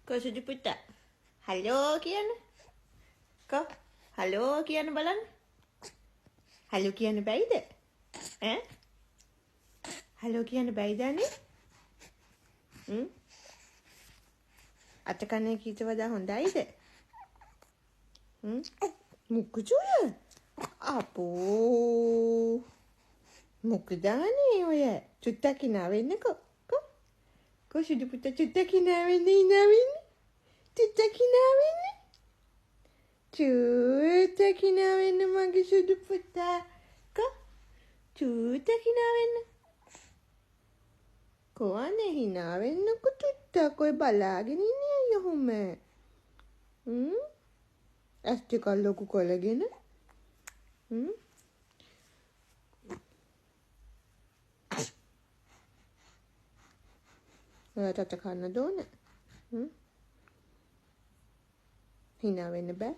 Kau sudah putar? Halo Kian. Kau? Halo Kian balan. Halo Kian බැයිද? Hello කියන්න බැයිද අනේ? අත කනේ කීට වඩා හොඳයිද? මුකුජුය. අපෝ. මොකද අනේ ඔය? චුට්ටක් ඉනා වෙන්නකෝ. Kau sudah putar cutak kinawin ni nawin? Cutak kinawin ni? Cutak kinawin magi sudah putar. Kau? Cutak kinawin. Kau aneh hinawin aku cutak kau balagi ni ni ayah hume. Asti kalau aku kau lagi na? ඔයාට අත කන්න දෝන හිනා වෙන්න බෑ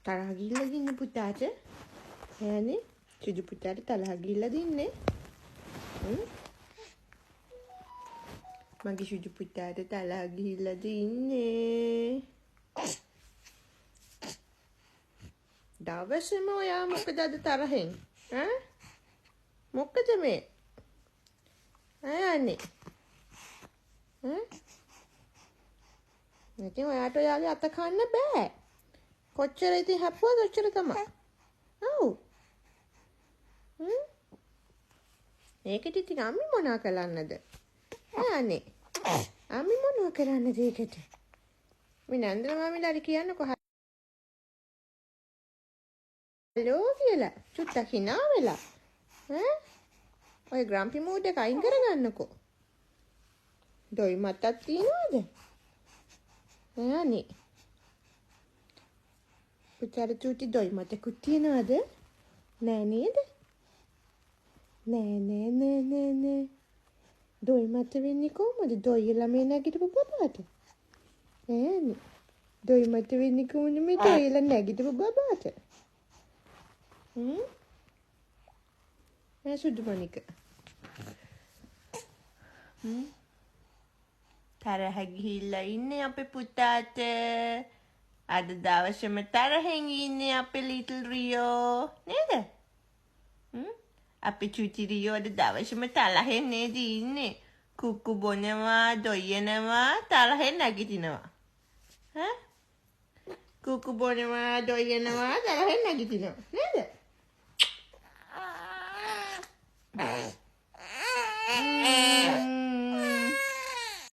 තරහ ගිහිල්ලා දින්න පුතාට ඈනේ සුදු පුතාට තරහ ගිහිල්ලා දින්නේ මගේ සුදු පුතාට තරහ ගිහිල්ලා දින්නේ දවසම ඔයා මොකද අද තරහෙන් මොකද මේ අනේ ඉතින් ඔයාට ඔයාගේ අත කන්න බෑ. කොච්චර ඉතින් හැප්පුවද ඔච්චර තමයි. ඔව්. ඒකට ඉතින් අම්මි මොනා කරන්නද? අනේ. අම්මි මොනවා කරන්නද ඒකට? මේ නන්දන මාමිලාට කියන්නකෝ හලෝ කියලා. චුට්ටක් hina වෙලා. ඔය ග්‍රැම්පි මූඩ් එක අයින් කරගන්නකෝ. දොයි මතක් තියනවද? අනේ. පුතාට චූටි දොයි මතකුත් තියනවද? නෑ නේද? නෑ. දොයි මත වෙන්නේ කොහමද? දොයි ළමයි නැගිටපු බබාට. ඈනේ. දොයි මත වෙන්නේ කොහොමද මේ දොයි ළමයි නැගිටපු බබාට? සුදු මණික. තරහ ගිහිල්ලා ඉන්නේ අපේ පුතාට. අද දවසම තරහෙන් ඉන්නේ අපේ ලිටල් රියෝ. නේද? අපේ චුටි රියෝ අද දවසම තරහෙන් නේද ඉන්නේ. කුක්කු බොනවා, දොයනවා, තරහෙන් නැගිටිනවා. කුක්කු බොනවා, දොයනවා, තරහෙන් නැගිටිනවා. නේද?